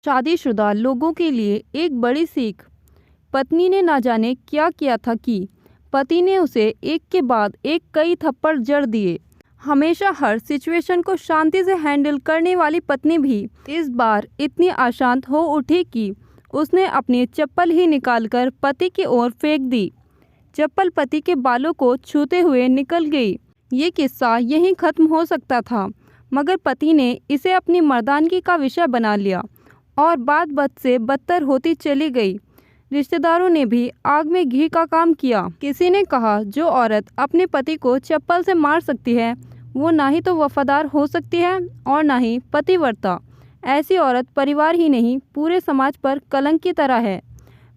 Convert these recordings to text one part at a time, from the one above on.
शादीशुदा लोगों के लिए एक बड़ी सीख। पत्नी ने ना जाने क्या किया था कि पति ने उसे एक के बाद एक कई थप्पड़ जड़ दिए। हमेशा हर सिचुएशन को शांति से हैंडल करने वाली पत्नी भी इस बार इतनी अशांत हो उठी कि उसने अपनी चप्पल ही निकालकर पति की ओर फेंक दी। चप्पल पति के बालों को छूते हुए निकल गई। ये किस्सा यहीं खत्म हो सकता था, मगर पति ने इसे अपनी मर्दानगी का विषय बना लिया और बात बद से बदतर होती चली गई। रिश्तेदारों ने भी आग में घी का काम किया। किसी ने कहा, जो औरत अपने पति को चप्पल से मार सकती है वो ना ही तो वफादार हो सकती है और ना ही पतिव्रता। ऐसी औरत परिवार ही नहीं पूरे समाज पर कलंक की तरह है।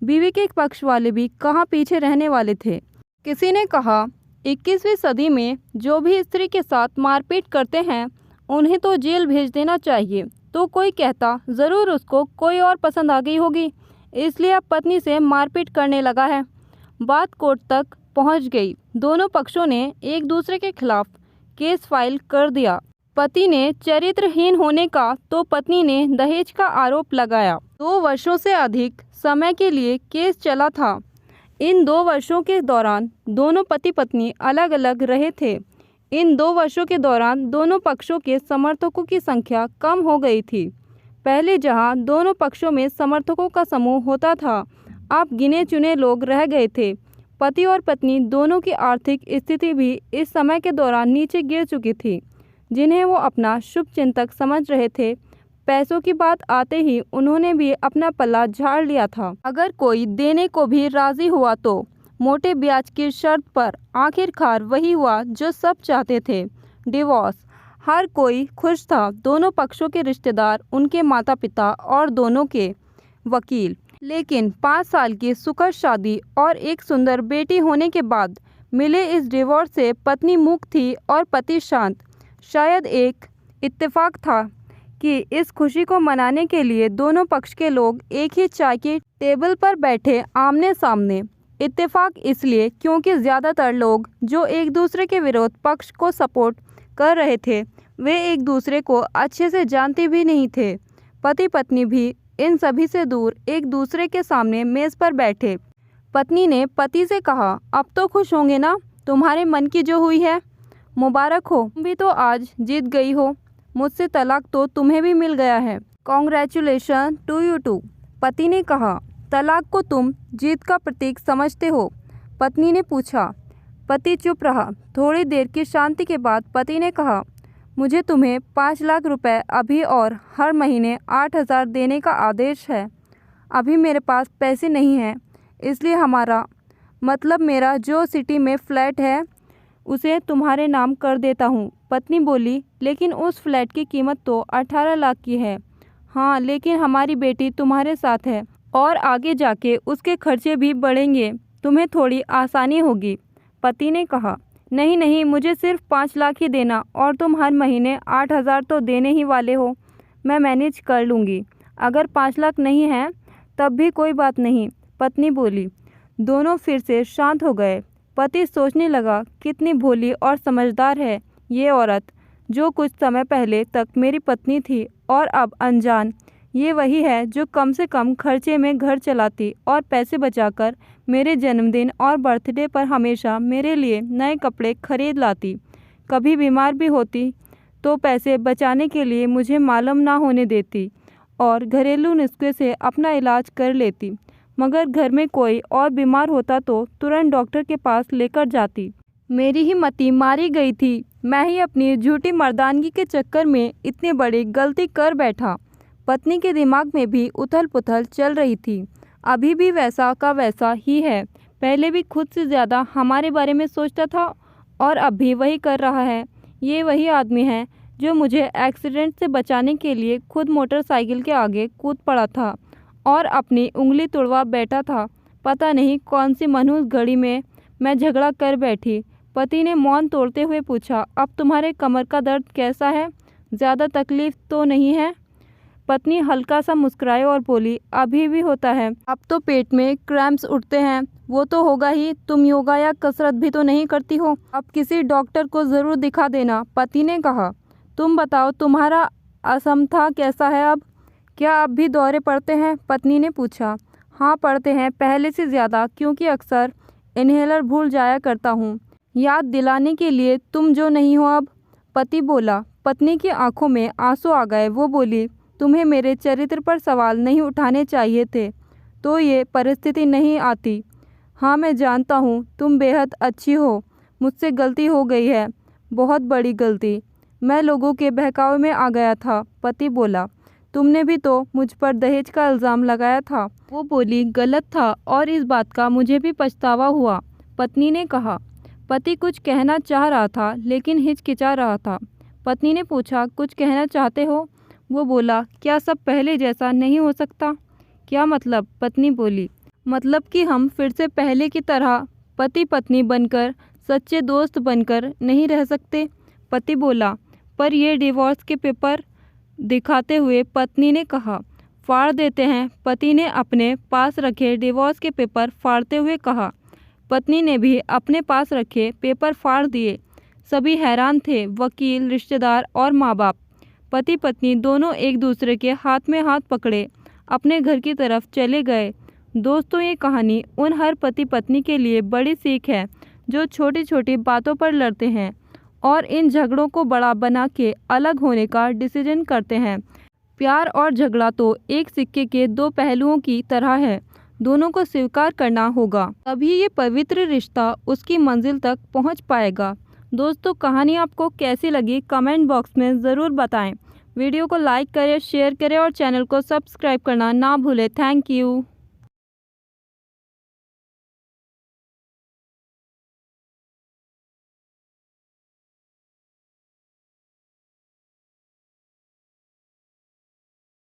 बीवी के पक्ष वाले भी कहाँ पीछे रहने वाले थे। किसी ने कहा, 21वीं सदी में जो भी स्त्री के साथ मारपीट करते हैं उन्हें तो जेल भेज देना चाहिए। तो कोई कहता, ज़रूर उसको कोई और पसंद आ गई होगी, इसलिए अब पत्नी से मारपीट करने लगा है। बात कोर्ट तक पहुंच गई। दोनों पक्षों ने एक दूसरे के खिलाफ केस फाइल कर दिया। पति ने चरित्रहीन होने का तो पत्नी ने दहेज का आरोप लगाया। 2 वर्षों से अधिक समय के लिए केस चला था। इन 2 वर्षों के दौरान दोनों पति पत्नी अलग अलग रहे थे। इन 2 वर्षों के दौरान दोनों पक्षों के समर्थकों की संख्या कम हो गई थी। पहले जहां दोनों पक्षों में समर्थकों का समूह होता था, अब गिने चुने लोग रह गए थे। पति और पत्नी दोनों की आर्थिक स्थिति भी इस समय के दौरान नीचे गिर चुकी थी, जिन्हें वो अपना शुभचिंतक समझ रहे थे। पैसों की बात आते ही उन्होंने भी अपना पल्ला झाड़ लिया था। अगर कोई देने को भी राजी हुआ तो मोटे ब्याज की शर्त पर। आखिरकार वही हुआ जो सब चाहते थे, डिवोर्स। हर कोई खुश था, दोनों पक्षों के रिश्तेदार, उनके माता पिता और दोनों के वकील। लेकिन 5 साल की सुखद शादी और एक सुंदर बेटी होने के बाद मिले इस डिवोर्स से पत्नी मूक थी और पति शांत। शायद एक इत्तेफाक था कि इस खुशी को मनाने के लिए दोनों पक्ष के लोग एक ही चाय की टेबल पर बैठे आमने सामने। इत्तेफाक इसलिए क्योंकि ज़्यादातर लोग जो एक दूसरे के विरोध पक्ष को सपोर्ट कर रहे थे वे एक दूसरे को अच्छे से जानते भी नहीं थे। पति पत्नी भी इन सभी से दूर एक दूसरे के सामने मेज़ पर बैठे। पत्नी ने पति से कहा, अब तो खुश होंगे ना, तुम्हारे मन की जो हुई है। मुबारक हो, तुम भी तो आज जीत गई हो। मुझसे तलाक तो तुम्हें भी मिल गया है। Congratulation to you too. पति ने कहा, तलाक को तुम जीत का प्रतीक समझते हो? पत्नी ने पूछा। पति चुप रहा। थोड़ी देर की शांति के बाद पति ने कहा, मुझे तुम्हें 5 लाख रुपए अभी और हर महीने 8,000 देने का आदेश है। अभी मेरे पास पैसे नहीं हैं, इसलिए मेरा जो सिटी में फ्लैट है उसे तुम्हारे नाम कर देता हूँ। पत्नी बोली, लेकिन उस फ्लैट की कीमत तो 18 लाख की है। हाँ, लेकिन हमारी बेटी तुम्हारे साथ है और आगे जाके उसके खर्चे भी बढ़ेंगे, तुम्हें थोड़ी आसानी होगी। पति ने कहा, नहीं नहीं, मुझे सिर्फ 5 लाख ही देना और तुम हर महीने 8,000 तो देने ही वाले हो। मैं मैनेज कर लूँगी। अगर 5 लाख नहीं है तब भी कोई बात नहीं, पत्नी बोली। दोनों फिर से शांत हो गए। पति सोचने लगा, कितनी भोली और समझदार है ये औरत, जो कुछ समय पहले तक मेरी पत्नी थी और अब अनजान। ये वही है जो कम से कम खर्चे में घर चलाती और पैसे बचाकर मेरे जन्मदिन और बर्थडे पर हमेशा मेरे लिए नए कपड़े खरीद लाती। कभी बीमार भी होती तो पैसे बचाने के लिए मुझे मालूम ना होने देती और घरेलू नुस्खे से अपना इलाज कर लेती। मगर घर में कोई और बीमार होता तो तुरंत डॉक्टर के पास लेकर जाती। मेरी ही मति मारी गई थी। मैं ही अपनी झूठी मर्दानगी के चक्कर में इतनी बड़ी गलती कर बैठा। पत्नी के दिमाग में भी उथल पुथल चल रही थी। अभी भी वैसा का वैसा ही है। पहले भी खुद से ज़्यादा हमारे बारे में सोचता था और अब भी वही कर रहा है। ये वही आदमी है जो मुझे एक्सीडेंट से बचाने के लिए खुद मोटरसाइकिल के आगे कूद पड़ा था और अपनी उंगली तुड़वा बैठा था। पता नहीं कौन सी मनहूस घड़ी में मैं झगड़ा कर बैठी। पति ने मौन तोड़ते हुए पूछा, अब तुम्हारे कमर का दर्द कैसा है? ज़्यादा तकलीफ तो नहीं है? पत्नी हल्का सा मुस्कुराई और बोली, अभी भी होता है। अब तो पेट में क्रैम्प्स उठते हैं। वो तो होगा ही। तुम योगा या कसरत भी तो नहीं करती हो। अब किसी डॉक्टर को ज़रूर दिखा देना। पति ने कहा, तुम बताओ, तुम्हारा असमथा कैसा है अब? क्या आप भी दौरे पड़ते हैं? पत्नी ने पूछा। हाँ पड़ते हैं, पहले से ज़्यादा, क्योंकि अक्सर इन्हेलर भूल जाया करता हूँ। याद दिलाने के लिए तुम जो नहीं हो अब। पति बोला। पत्नी की आंखों में आंसू आ गए। वो बोली, तुम्हें मेरे चरित्र पर सवाल नहीं उठाने चाहिए थे तो ये परिस्थिति नहीं आती। हाँ मैं जानता हूँ तुम बेहद अच्छी हो। मुझसे गलती हो गई है, बहुत बड़ी गलती। मैं लोगों के बहकावे में आ गया था। पति बोला। तुमने भी तो मुझ पर दहेज का इल्ज़ाम लगाया था। वो बोली, गलत था और इस बात का मुझे भी पछतावा हुआ। पत्नी ने कहा। पति कुछ कहना चाह रहा था लेकिन हिचकिचा रहा था। पत्नी ने पूछा, कुछ कहना चाहते हो? वो बोला, क्या सब पहले जैसा नहीं हो सकता? क्या मतलब? पत्नी बोली, मतलब कि हम फिर से पहले की तरह पति पत्नी बनकर, सच्चे दोस्त बनकर नहीं रह सकते? पति बोला, पर ये डिवोर्स के पेपर दिखाते हुए पत्नी ने कहा। फाड़ देते हैं। पति ने अपने पास रखे डिवोर्स के पेपर फाड़ते हुए कहा। पत्नी ने भी अपने पास रखे पेपर फाड़ दिए। सभी हैरान थे, वकील, रिश्तेदार और माँ बाप। पति पत्नी दोनों एक दूसरे के हाथ में हाथ पकड़े अपने घर की तरफ चले गए। दोस्तों, ये कहानी उन हर पति पत्नी के लिए बड़ी सीख है जो छोटी छोटी बातों पर लड़ते हैं और इन झगड़ों को बड़ा बना के अलग होने का डिसीजन करते हैं। प्यार और झगड़ा तो एक सिक्के के दो पहलुओं की तरह है, दोनों को स्वीकार करना होगा, तभी ये पवित्र रिश्ता उसकी मंजिल तक पहुंच पाएगा। दोस्तों, कहानी आपको कैसी लगी कमेंट बॉक्स में ज़रूर बताएं। वीडियो को लाइक करें, शेयर करें और चैनल को सब्सक्राइब करना ना भूलें। Thank you.